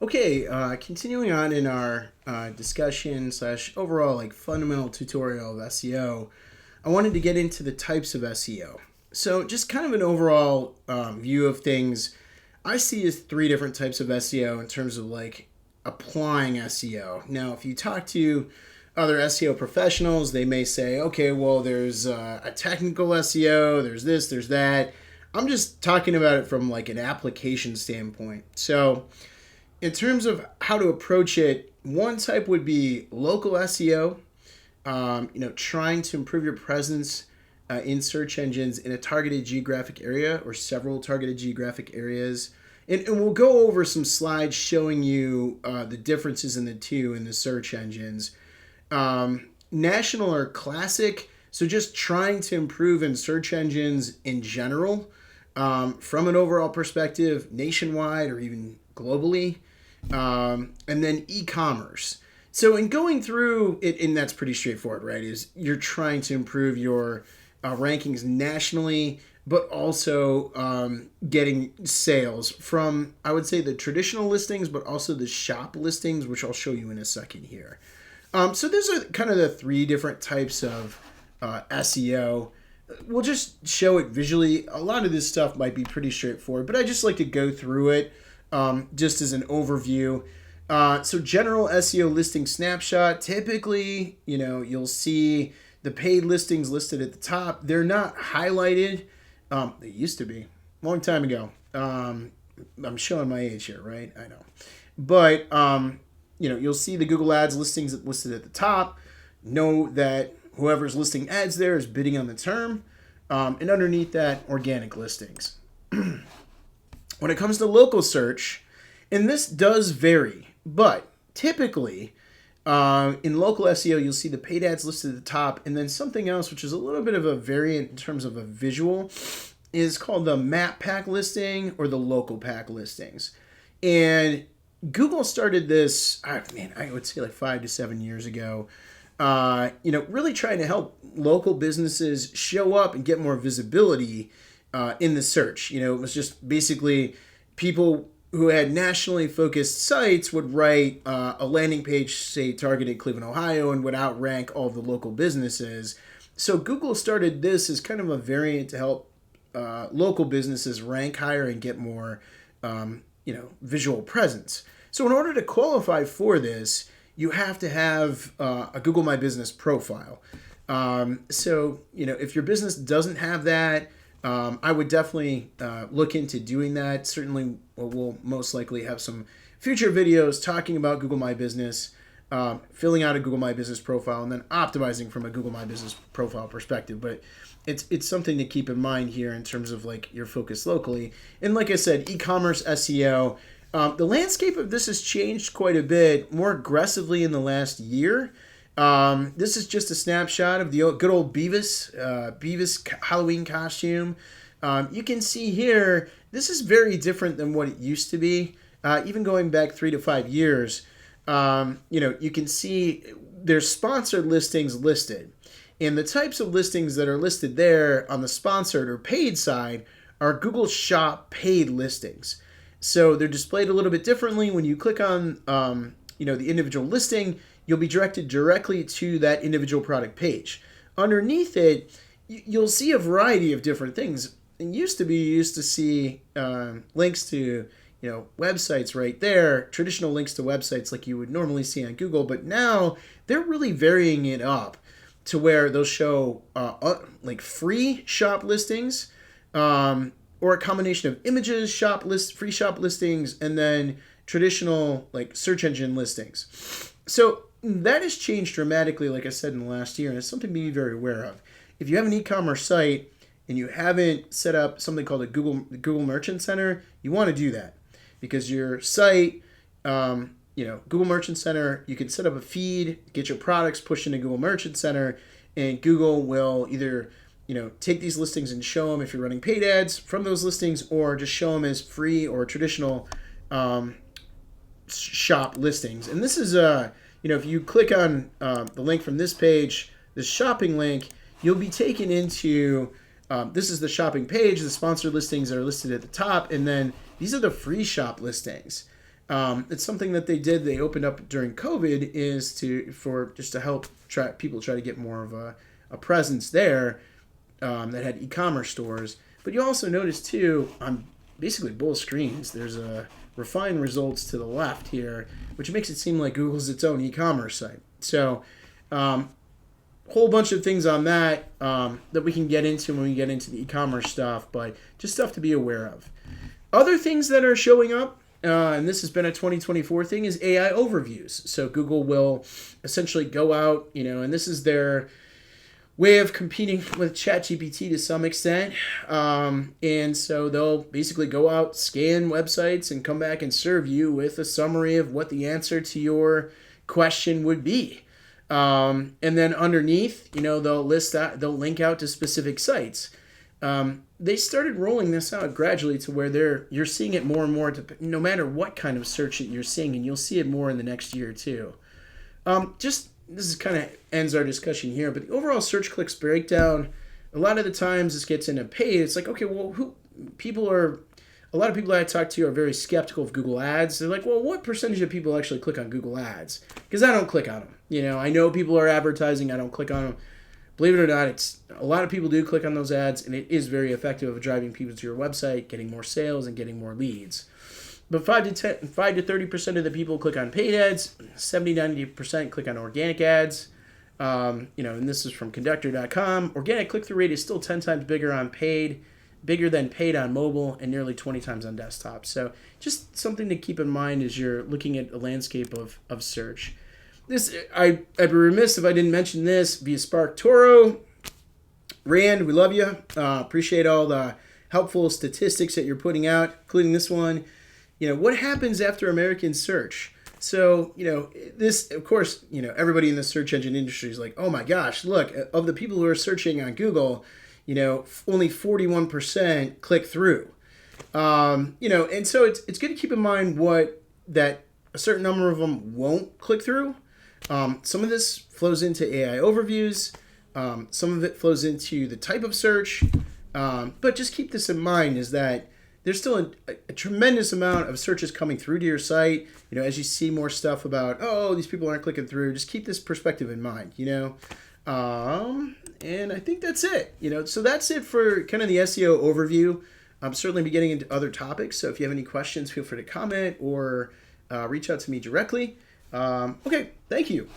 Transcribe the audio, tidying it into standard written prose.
Okay, continuing on in our discussion slash overall like fundamental tutorial of SEO, I wanted to get into the types of SEO. So just kind of an overall view of things. I see as three different types of SEO in terms of like applying SEO. Now, if you talk to other SEO professionals, they may say, okay, well, there's a technical SEO, there's this, there's that. I'm just talking about it from like an application standpoint. So in terms of how to approach it, one type would be local SEO. Trying to improve your presence in search engines in a targeted geographic area or several targeted geographic areas. And we'll go over some slides showing you the differences in the two in the search engines. National or classic, so just trying to improve in search engines in general from an overall perspective, nationwide or even globally. And then e-commerce. So in going through it, and that's pretty straightforward, right? Is you're trying to improve your rankings nationally, but also getting sales from, I would say, the traditional listings, but also the shop listings, which I'll show you in a second here. So those are kind of the three different types of SEO. We'll just show it visually. A lot of this stuff might be pretty straightforward, but I just like to go through it just as an overview. So general SEO listing snapshot, typically, you'll see the paid listings listed at the top. They're not highlighted. They used to be, long time ago. I'm showing my age here, right? I know. But, you'll see the Google Ads listings listed at the top. Know that whoever's listing ads there is bidding on the term. And underneath that, organic listings. When it comes to local search, and this does vary, but typically in local SEO, you'll see the paid ads listed at the top, and then something else, which is a little bit of a variant in terms of a visual, is called the map pack listing or the local pack listings. And Google started this, I would say like 5 to 7 years ago, really trying to help local businesses show up and get more visibility in the search. It was just basically people who had nationally focused sites would write a landing page, say, targeted Cleveland, Ohio, and would outrank all the local businesses. So Google started this as kind of a variant to help local businesses rank higher and get more, visual presence. So in order to qualify for this, you have to have a Google My Business profile. If your business doesn't have that, I would definitely look into doing that. Certainly, we'll most likely have some future videos talking about Google My Business, filling out a Google My Business profile, and then optimizing from a Google My Business profile perspective. But it's something to keep in mind here in terms of like your focus locally. And like I said, e-commerce SEO. The landscape of this has changed quite a bit, more aggressively in the last year. This is just a snapshot of the good old Beavis Halloween costume. You can see here, this is very different than what it used to be. Even going back 3 to 5 years, you can see there's sponsored listings listed. And the types of listings that are listed there on the sponsored or paid side are Google Shop paid listings. So they're displayed a little bit differently. When you click on, the individual listing, you'll be directed directly to that individual product page. Underneath it, you'll see a variety of different things. It used to be you used to see links to websites right there, traditional links to websites like you would normally see on Google, but now they're really varying it up to where they'll show like free shop listings or a combination of images, free shop listings, and then traditional like search engine listings. So that has changed dramatically, like I said, in the last year, and it's something to be very aware of. If you have an e-commerce site and you haven't set up something called a Google Merchant Center, you want to do that because your site, Google Merchant Center, you can set up a feed, get your products pushed into Google Merchant Center, and Google will either take these listings and show them if you're running paid ads from those listings, or just show them as free or traditional shop listings. And this is if you click on the link from this page, this shopping link, you'll be taken into this is the shopping page. The sponsored listings are listed at the top, and then these are the free shop listings. It's something that they did. They opened up during COVID is to help people try to get more of a presence there that had e-commerce stores. But you also notice too on basically both screens, there's a refined results to the left here, which makes it seem like Google's its own e-commerce site. So, whole bunch of things on that that we can get into when we get into the e-commerce stuff, but just stuff to be aware of. Other things that are showing up, and this has been a 2024 thing, is AI overviews. So Google will essentially go out, and this is their way of competing with ChatGPT to some extent. And so they'll basically go out, scan websites, and come back and serve you with a summary of what the answer to your question would be. And then underneath, they'll link out to specific sites. They started rolling this out gradually to where you're seeing it more and more, no matter what kind of search that you're seeing, and you'll see it more in the next year or two. This is kind of ends our discussion here, but the overall search clicks breakdown, a lot of the times this gets into paid. It's like, okay, well, a lot of people I talk to are very skeptical of Google Ads. They're like, well, what percentage of people actually click on Google Ads? Because I don't click on them. I know people are advertising. I don't click on them. Believe it or not, a lot of people do click on those ads, and it is very effective of driving people to your website, getting more sales, and getting more leads. But 5 to 30% of the people click on paid ads, 70-90% click on organic ads. And this is from Conductor.com. Organic click-through rate is still 10 times bigger than paid on mobile, and nearly 20 times on desktop. So just something to keep in mind as you're looking at a landscape of search. I'd be remiss if I didn't mention this via Spark Toro. Rand, we love you. Appreciate all the helpful statistics that you're putting out, including this one. What happens after American search? So, this, of course, everybody in the search engine industry is like, oh my gosh, look, of the people who are searching on Google, only 41% click through. And so it's good to keep in mind that a certain number of them won't click through. Some of this flows into AI overviews. Some of it flows into the type of search. But just keep this in mind is that there's still a tremendous amount of searches coming through to your site. As you see more stuff about, these people aren't clicking through, just keep this perspective in mind, And I think that's it, So that's it for kind of the SEO overview. I'm certainly be getting into other topics. So if you have any questions, feel free to comment or reach out to me directly. Okay, thank you.